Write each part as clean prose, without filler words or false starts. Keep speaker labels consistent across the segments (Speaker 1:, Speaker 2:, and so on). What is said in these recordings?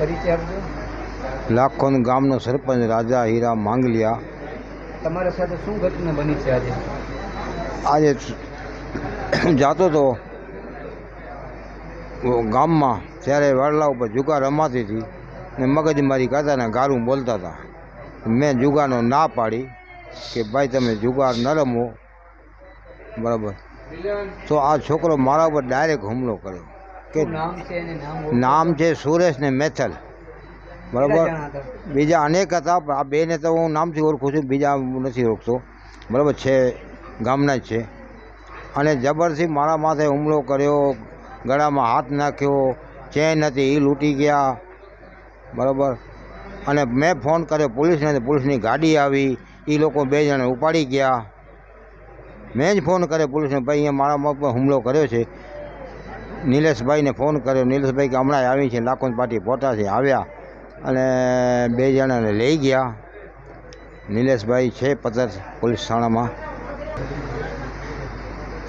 Speaker 1: પરિચય આપજો।
Speaker 2: લાખોન ગામનો સરપંચ રાજા હીરા માંગલિયા।
Speaker 1: તમારા સાથે શું ઘટના બની છે આજે?
Speaker 2: આજે જાતો તો ગામમાં, ત્યારે વાડલા ઉપર જુગાર રમાતી હતી ને મગજમારી કરતા ને ગારું બોલતા હતા। મેં જુગારનો ના પાડી કે ભાઈ તમે જુગાર ન રમો, બરાબર। તો આ છોકરો મારા ઉપર ડાયરેક્ટ હુમલો કર્યો કે નામ છે સુરેશ ને મેથલ, બરાબર। બીજા અનેક હતા, આ બેને તો હું નામથી ઓળખું છું, બીજા નથી ઓળખતો, બરાબર છે, ગામના જ છે। અને જબરથી મારા માથે હુમલો કર્યો, ગળામાં હાથ નાખ્યો, ચેન હતી એ લૂંટી ગયા, બરાબર। અને મેં ફોન કર્યો પોલીસને, પોલીસની ગાડી આવી, એ લોકો 2 જણા ઉપાડી ગયા। મેં જ ફોન કર્યો પોલીસને, ભાઈ અહીંયા મારા માપ પર હુમલો કર્યો છે। નિલેશભાઈને ફોન કર્યો, નિલેશભાઈ કે હમણાં આવી છે, લાખોન પાર્ટી પહોંચ્યા છે, આવ્યા અને 2 જણાને લઈ ગયા। નિલેશભાઈ છે પતર પોલીસ થાણામાં।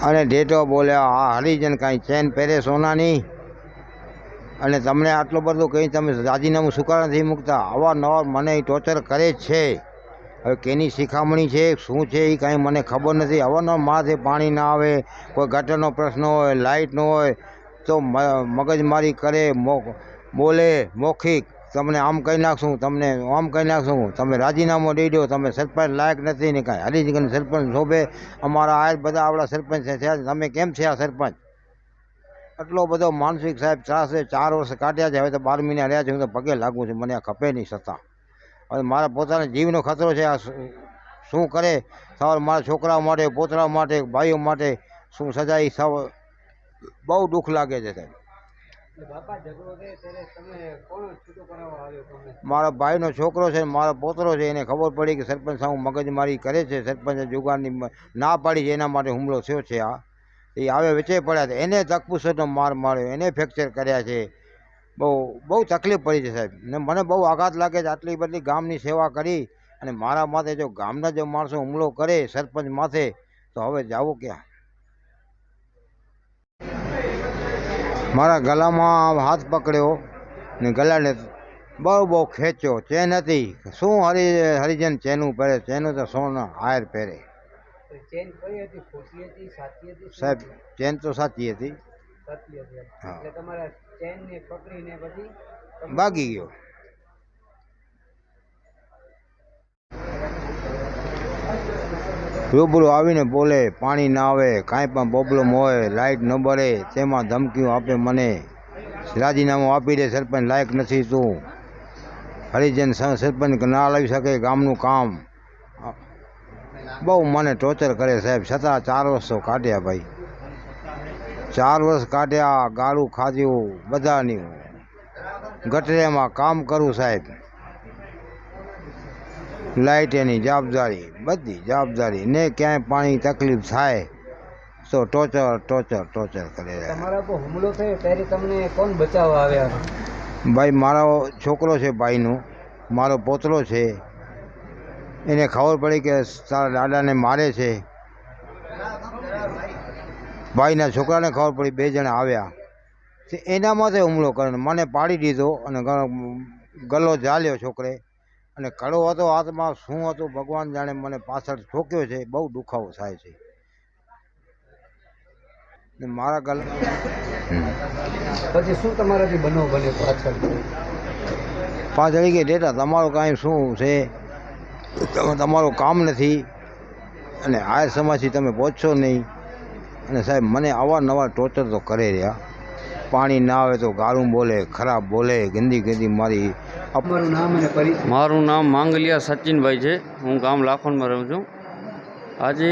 Speaker 2: અને ડેટો બોલ્યા, આ હરિજન કાંઈ ચેન પહેરે સોનાની, અને તમને આટલો બધો કંઈ તમે રાજીનામું શું કારણે નથી મૂકતા? અવારનવાર મને ટોર્ચર કરે જ છે। હવે કેની શિખામણી છે, શું છે એ કાંઈ મને ખબર નથી। અવારનવાર મારાથી પાણી ના આવે, કોઈ ગટરનો પ્રશ્ન હોય, લાઇટ ન હોય તો મગજમારી કરે, બોલે મૌખિક, તમને આમ કહી નાખશું, તમને આમ કહી નાખશું, તમે રાજીનામું દઈ દો, તમે સરપંચ લાયક નથી ને કાંઈ હરીજન સરપંચ શોભે, અમારા આ બધા આવડા સરપંચ થયા, તમે કેમ થયા સરપંચ? આટલો બધો માનસિક સાહેબ ત્રાસ છે। 4 વર્ષ કાઢ્યા છે, હવે તો 12 મહિના રહ્યા છે, હું તો પગે લાગુ છું, મને આ ખપે નહીં સત્તા। હવે મારા પોતાના જીવનો ખતરો છે। આ શું કરે સવાલ મારા છોકરાઓ માટે, પોતરાઓ માટે, ભાઈઓ માટે શું સજા, એ બહુ દુઃખ લાગે છે સાહેબ। મારા ભાઈનો છોકરો છે, મારો પોતરો છે, એને ખબર પડી કે સરપંચ સાહેબ મગજમારી કરે છે, સરપંચે જુગારની ના પાડી છે, એના માટે હુમલો થયો છે। આ એ આવે વચ્ચે પડ્યા હતા, એને ધકપુસટનો માર માર્યો, એને ફ્રેક્ચર કર્યા છે, બહુ તકલીફ પડી છે સાહેબ। ને મને બહુ આઘાત લાગે છે, આટલી બધી ગામની સેવા કરી અને મારા માથે જો ગામના જો માણસો હુમલો કરે સરપંચ માથે, તો હવે જાવું ક્યાં? મારા ગળામાં હાથ પકડ્યો ને ગળાને બહુ ખેંચ્યો, ચેન હતી, શું હરિજન ચેનું પહેરે, ચેનું તો સોના હાર પહેરે સાહેબ। ચેન તો સાચી હતી, હા, ભાગી ગયો। રૂબરૂ આવીને બોલે, પાણી ના આવે, કાંઈ પણ પ્રોબ્લેમ હોય, લાઇટ ન બળે, તેમાં ધમકીઓ આપે મને, રાજીનામું આપી દે, સરપંચ લાયક નથી તું, હરિજન સરપંચ ના લાવી શકે ગામનું કામ, બહુ મને ટોર્ચર કરે સાહેબ। છતાં 4 વર્ષ તો કાઢ્યા ભાઈ, 4 વર્ષ કાઢ્યા, ગાળું ખાધ્યું બધાની, ગટરેમાં કામ કરું સાહેબ, લાઇટેની જવાબદારી, બધી જવાબદારી, ને ક્યાંય પાણી તકલીફ થાય તો ટોર્ચર કરે।
Speaker 1: તમારા પર હુમલો થયો ત્યારે તમને કોણ બચાવવા આવ્યા?
Speaker 2: ભાઈ મારો છોકરો છે, ભાઈનો મારો પોતરો છે, એને ખબર પડી કે તારા દાદાને મારે છે, ભાઈના છોકરાને ખબર પડી, 2 જણા આવ્યા, એના માથે હુમલો કર્યો, મને પાડી દીધો અને ગલો ઝાલ્યો છોકરે, અને કડો હતો હાથમાં, શું હતું ભગવાન જાણે, મને પાછળ ઠોક્યો છે, બહુ દુખાવો થાય છે ને મારા ગલા।
Speaker 1: પછી શું તમારાથી બનાવ બને
Speaker 2: પાછળ કે ડેટા તમારું કાંઈ શું છે, તમારું કામ નથી અને આ સમાજથી તમે પહોંચશો નહીં, અને સાહેબ મને અવારનવાર ટોર્ચર તો કરે રહ્યા। પાણી ના આવે તો ગાળું બોલે, ખરાબ બોલે, ગંદી મારી।
Speaker 3: મારું નામ માંગલિયા સચિનભાઈ છે, હું ગામ લાખોનમાં રહું છું। આજે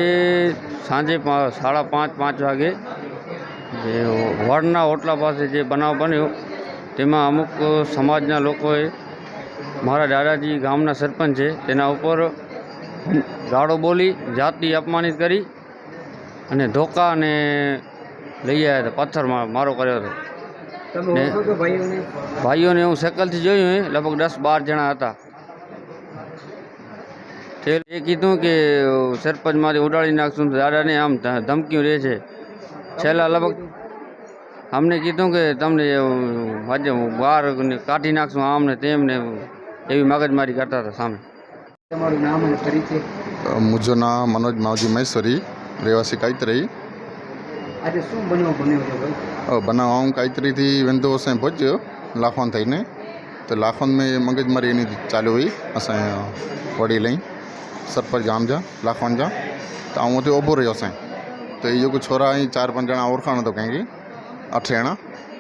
Speaker 3: સાંજે 5:30 વાગે જે વડના ઓટલા પાસે જે બનાવ બન્યો, તેમાં અમુક સમાજના લોકોએ મારા દાદાજી ગામના સરપંચ છે તેના ઉપર ગાળો બોલી, જાતિ અપમાનિત કરી અને ધોકા અને લઈ આવ્યા હતા, પથ્થર મારો કર્યો હતો। ભાઈઓને હું સેકલથી જોયું, લગભગ 10-12 જણા હતા। એ કીધું કે સરપંચ મારી ઉડાડી નાખશું, દાદાને આમ ધમકીઓ રહે છે। છેલ્લા લગભગ અમને કીધું કે તમને આજે બહાર કાઢી નાખશું આમને તેમને એવી મગજમારી કરતા હતા સામે.
Speaker 1: તમારું નામ અને પરિચય.
Speaker 4: मुझो नाम मनोज मावजी महेश्वरी રહેવાસી કાઈતરી
Speaker 1: આજે શું બન્યો છે ભાઈ?
Speaker 4: બનાવ કાઈતરીથી વેंदो असां भुज लाखोन થઈને તો लाखोन में मगजमारी એની ચાલુ हुई असां वड़ी लई सरपंच गाम जा लाखोन जा तो आऊं उते ऊभो रहियो असां तो ये जेको छोरा ऐं 4-5 ॼणा ओळखाण तो कंहिंखे 8 ॼणा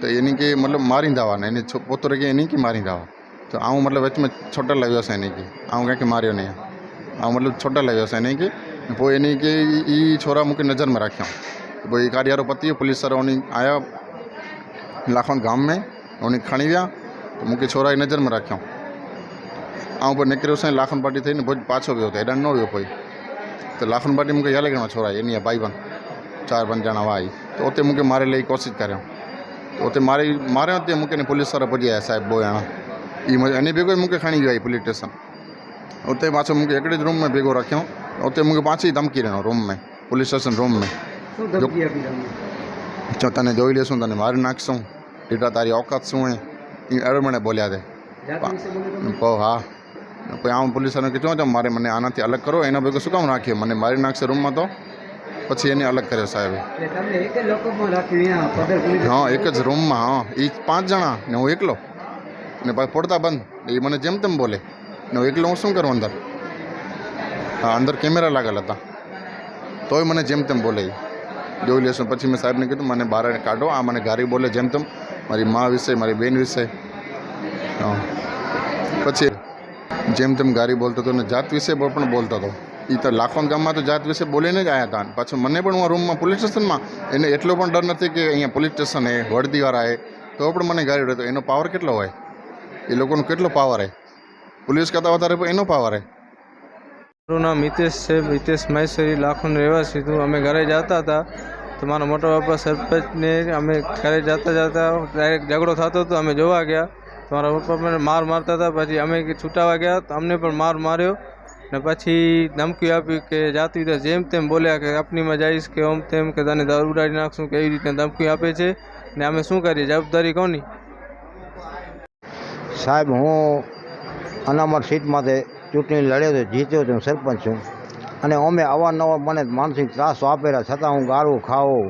Speaker 4: तो इन्ही के मतलब मारींदा हुआ ने पुत्र के इन्ही के मारींदा हुआ तो आऊं मतलब विच में छोटा लॻियो असां इन्ही के आऊं कंहिंखे मारियो न आऊं मतलब छोटा लॻियो असां इन्ही के पोइ इन्ही के ई छोरा मूंखे नज़र में रखियऊं पोइ ही गाॾी वारो पती पुलिस वारा उन आया लाखोन गाम में उन खणी विया तो मूंखे छोरा जी नज़र में रखियऊं ऐं पोइ निकिरियो साईं लाखोन पार्टी थई न भुज पाछो वियो त हेॾा न वियो पोइ तो लाखोन पार्टी मूंखे इहा लॻणो छोरा इन भाई बन 4-5 ॼणा हुआ तो उते मूंखे मारे लाइ कोशिशि करियो तो उते मारियो ते मूंखे पुलिस वारा पुॼी आया साहिब 2 ॼणा ई अने बेगो मूंखे खणी वियो पुलिस स्टेशन उते पाछो मूंखे हिकिड़े रूम में बेगो रखियऊं उते मूंखे पाछो ई धमकी ॾिनो रूम में पुलिस स्टेशन रूम में
Speaker 1: શું ધમકી આપી તમને?
Speaker 4: चो तने જોઈ લેશું તને મારી નાખશું ટીટા તારી औकात શું હે એ અડમણે બોલ્યા છે
Speaker 1: જાતિ વિશે બોલ્યો તમે?
Speaker 4: કહો હા પછી આમ પોલીસ વાળાને કીધું તો મારે મને આનાથી અલગ કરો એના ભેગો શું કામ રાખ્યો મને મારી નાખશે રૂમમાં તો પછી એને અલગ કર્યો સાહેબે
Speaker 1: એટલે તમને એક જ લોકઅપમાં રાખ્યું અહીંયા પદર પોલીસ?
Speaker 4: હા એક જ રૂમમાં હા એ 5 જણા ને હું એકલો ને પાછું પડતા બંધ એ મને જેમ તેમ બોલે ને હું એકલો હું શું કરું અંદર હા અંદર કેમેરા લાગેલા હતા તોય મને જેમ તેમ બોલે જોઈ લેશું પછી મેં સાહેબને કીધું મને બહાર કાઢો આ મને ગારી બોલે જેમ તેમ મારી મા વિશે મારી બેન વિશે હા પછી જેમ તેમ ગારી બોલતો હતો ને જાત વિશે પણ બોલતો હતો એ તો લાખોન ગામમાં તો જાત વિશે બોલીને જ આવ્યા હતા પાછું મને પણ હું રૂમમાં પોલીસ સ્ટેશનમાં એને એટલો પણ ડર નથી કે અહીંયા પોલીસ સ્ટેશન હે વડદીવાળા હે તો પણ મને ગાડી રહેતો એનો પાવર કેટલો હોય એ લોકોનો કેટલો પાવર હે પોલીસ કરતાં વધારે પણ એનો પાવર હે
Speaker 5: મારું નામ મિતેશ છે, મિતેશ મહેશ્વરી લાખોન રહેવાસી છું. અમે ઘરે જતા હતા તો મારા મોટા બાપા સરપંચને અમે ઘરે જતા ડાયરેક્ટ ઝઘડો થતો હતો અમે જોવા ગયા તો મારા પપ્પા મને મારતા હતા પછી અમે છૂટાવા ગયા તો અમને પણ માર્યો ને પછી ધમકી આપી કે જાતી રીતે જેમ તેમ બોલ્યા કે કંપનીમાં જઈશ કે ઓમ તેમ કે તને ઉડાડી નાખશું કે એવી રીતે ધમકી આપે છે ને અમે શું કરીએ જવાબદારી કોની?
Speaker 2: સાહેબ હું અનામત સીટમાંથી ચૂંટણી લડ્યો હતો જીત્યો હતો સરપંચ છું અને અમે અવારનવાર મને માનસિક ત્રાસો આપેલા છતાં હું ગાળું ખાઉં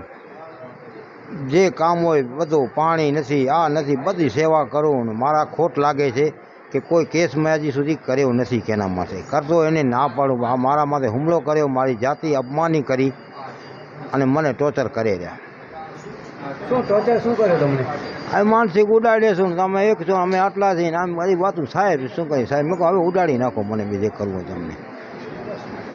Speaker 2: જે કામ હોય બધું પાણી નથી આ નથી બધી સેવા કરું ને મારા ખોટ લાગે છે કે કોઈ કેસ મેં હજી સુધી કર્યો નથી કે એના માટે કરતો એને ના પાડું મારા માથે હુમલો કર્યો મારી જાતિ અપમાની કરી અને મને ટોર્ચર કરે રહ્યા.
Speaker 1: શું ટોર્ચર શું કર્યો તમને?
Speaker 2: આ માનસિક ઉડાડે છું ને તમે એક છો અમે આટલા થઈને આમ બધી વાતું સાહેબ શું કહી સાહેબ મેં કહું હવે ઉડાડી નાખો મને બીજે કરવું તમને